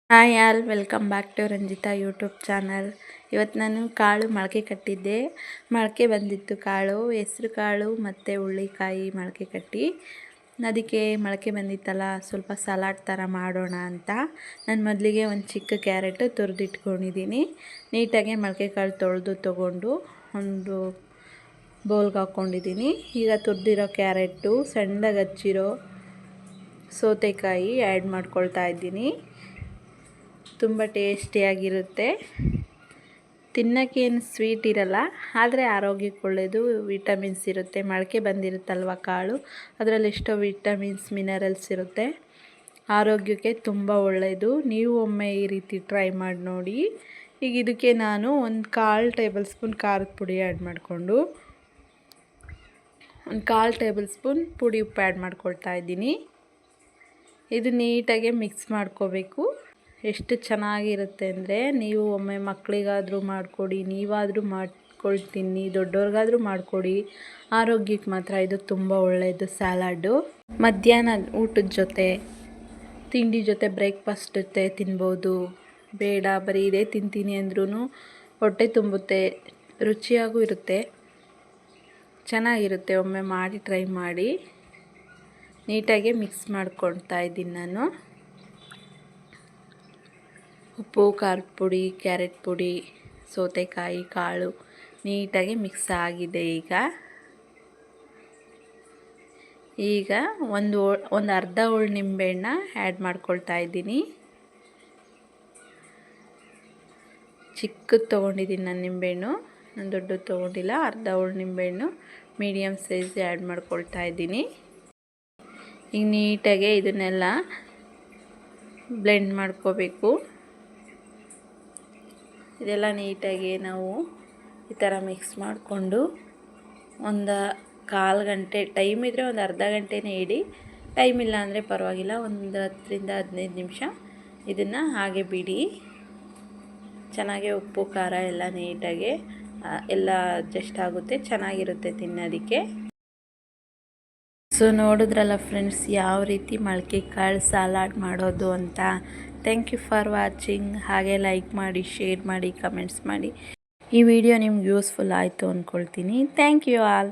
Hi all, welcome back to Ranjitha YouTube channel. ಇವತ್ತು ನಾನು ಕಾಳು ಮೊಳಕೆ ಕಟ್ಟಿದ್ದೆ. ಮೊಳಕೆ ಬಂದಿತ್ತು ಕಾಳು, ಹೆಸ್ರು ಕಾಳು ಮತ್ತು ಹುಳ್ಳಿಕಾಯಿ ಮೊಳಕೆ ಕಟ್ಟಿ. ಅದಕ್ಕೆ ಮೊಳಕೆ ಬಂದಿತ್ತಲ್ಲ, ಸ್ವಲ್ಪ ಸಲಾಡ್ ಥರ ಮಾಡೋಣ ಅಂತ ನಾನು ಮೊದಲಿಗೆ ಒಂದು ಚಿಕ್ಕ ಕ್ಯಾರೆಟು ತುರಿದಿಟ್ಕೊಂಡಿದ್ದೀನಿ. ನೀಟಾಗಿ ಮೊಳಕೆ ಕಾಳು ತೊಗೊಂಡು ಒಂದು ಬೌಲ್ಗೆ ಹಾಕ್ಕೊಂಡಿದ್ದೀನಿ. ಈಗ ತುರಿದಿರೋ ಕ್ಯಾರೆಟು, ಸಣ್ಣಗೆ ಹಚ್ಚಿರೋ ಸೌತೆಕಾಯಿ ಆ್ಯಡ್ ಮಾಡ್ಕೊಳ್ತಾ ಇದ್ದೀನಿ. ತುಂಬ ಟೇಸ್ಟಿಯಾಗಿರುತ್ತೆ. ತಿನ್ನೋಕ್ಕೇನು ಸ್ವೀಟ್ ಇರಲ್ಲ, ಆದರೆ ಆರೋಗ್ಯಕ್ಕೆ ಒಳ್ಳೆಯದು, ವಿಟಮಿನ್ಸ್ ಇರುತ್ತೆ. ಮೊಳಕೆ ಬಂದಿರುತ್ತಲ್ವ ಕಾಳು, ಅದರಲ್ಲಿ ಎಷ್ಟೋ ವಿಟಮಿನ್ಸ್ ಮಿನರಲ್ಸ್ ಇರುತ್ತೆ, ಆರೋಗ್ಯಕ್ಕೆ ತುಂಬ ಒಳ್ಳೆಯದು. ನೀವು ಒಮ್ಮೆ ಈ ರೀತಿ ಟ್ರೈ ಮಾಡಿ ನೋಡಿ. ಈಗ ಇದಕ್ಕೆ ನಾನು ಒಂದು 1/4 ಟೇಬಲ್ ಸ್ಪೂನ್ ಖಾರದ ಪುಡಿ ಆ್ಯಡ್ ಮಾಡಿಕೊಂಡು, ಒಂದು 1/4 ಟೇಬಲ್ ಸ್ಪೂನ್ ಪುಡಿ ಉಪ್ಪು ಆ್ಯಡ್ ಮಾಡ್ಕೊಳ್ತಾ ಇದ್ದೀನಿ. ಇದು ನೀಟಾಗಿ ಮಿಕ್ಸ್ ಮಾಡ್ಕೋಬೇಕು. ಎಷ್ಟು ಚೆನ್ನಾಗಿರುತ್ತೆ ಅಂದರೆ, ನೀವು ಒಮ್ಮೆ ಮಕ್ಕಳಿಗಾದರೂ ಮಾಡಿಕೊಡಿ, ನೀವಾದರೂ ಮಾಡ್ಕೊಳ್ತೀನಿ, ದೊಡ್ಡವ್ರಿಗಾದರೂ ಮಾಡಿಕೊಡಿ. ಆರೋಗ್ಯಕ್ಕೆ ಮಾತ್ರ ಇದು ತುಂಬ ಒಳ್ಳೆಯದು ಸಲಾಡು. ಮಧ್ಯಾಹ್ನ ಊಟದ ಜೊತೆ, ತಿಂಡಿ ಜೊತೆ, ಬ್ರೇಕ್ಫಾಸ್ಟ್ ಜೊತೆ ತಿನ್ಬೋದು. ಬೇಡ ಬರೀ ಇದೇ ತಿಂತೀನಿ ಅಂದ್ರೂ ಹೊಟ್ಟೆ ತುಂಬುತ್ತೆ, ರುಚಿಯಾಗೂ ಇರುತ್ತೆ, ಚೆನ್ನಾಗಿರುತ್ತೆ. ಒಮ್ಮೆ ಮಾಡಿ ಟ್ರೈ ಮಾಡಿ. ನೀಟಾಗಿ ಮಿಕ್ಸ್ ಮಾಡ್ಕೊಳ್ತಾ ಇದ್ದೀನಿ ನಾನು. ಉಪ್ಪು, ಖಾರದ ಪುಡಿ, ಕ್ಯಾರೆಟ್ ಪುಡಿ, ಸೌತೆಕಾಯಿ ಕಾಳು ನೀಟಾಗಿ ಮಿಕ್ಸ್ ಆಗಿದೆ. ಈಗ ಒಂದು ಅರ್ಧ ಹೋಳು ನಿಂಬೆಹಣ್ಣ ಆ್ಯಡ್ ಮಾಡ್ಕೊಳ್ತಾ ಇದ್ದೀನಿ. ಚಿಕ್ಕದು ತೊಗೊಂಡಿದ್ದೀನಿ ನಾನು ನಿಂಬೆಹಣ್ಣು, ನಾನು ದೊಡ್ಡದು ತೊಗೊಂಡಿಲ್ಲ. ಅರ್ಧ ಹೋಳು ನಿಂಬೆಹಣ್ಣು ಮೀಡಿಯಮ್ ಸೈಜ್ ಆ್ಯಡ್ ಮಾಡ್ಕೊಳ್ತಾ ಇದ್ದೀನಿ. ಈಗ ನೀಟಾಗಿ ಇದನ್ನೆಲ್ಲ ಬ್ಲೆಂಡ್ ಮಾಡ್ಕೋಬೇಕು. ಇದೆಲ್ಲ ನೀಟಾಗಿ ನಾವು ಈ ಥರ ಮಿಕ್ಸ್ ಮಾಡಿಕೊಂಡು ಒಂದು 1/4 ಗಂಟೆ, ಟೈಮ್ ಇದ್ದರೆ ಒಂದು ಅರ್ಧ ಗಂಟೆನೇ ಇಡಿ, ಟೈಮ್ ಇಲ್ಲ ಅಂದರೆ ಪರವಾಗಿಲ್ಲ, ಒಂದು 10ರಿಂದ 15 ನಿಮಿಷ ಇದನ್ನು ಹಾಗೆ ಬಿಡಿ. ಚೆನ್ನಾಗಿ ಉಪ್ಪು ಖಾರ ಎಲ್ಲ ನೀಟಾಗಿ ಎಲ್ಲ ಅಡ್ಜಸ್ಟ್ ಆಗುತ್ತೆ, ಚೆನ್ನಾಗಿರುತ್ತೆ ತಿನ್ನೋದಕ್ಕೆ. ಸೊ ನೋಡಿದ್ರಲ್ಲ ಫ್ರೆಂಡ್ಸ್, ಯಾವ ರೀತಿ ಮೊಳಕೆ ಕಾಳು ಸಲಾಡ್ ಮಾಡೋದು ಅಂತ. Thank you for watching. ಹಾಗೆ ಲೈಕ್ ಮಾಡಿ, ಶೇರ್ ಮಾಡಿ, ಕಮೆಂಟ್ಸ್ ಮಾಡಿ. ಈ ವಿಡಿಯೋ ನಿಮ್ಗೆ ಯೂಸ್ಫುಲ್ ಆಯಿತು ಅಂದ್ಕೊಳ್ತೀನಿ. Thank you all.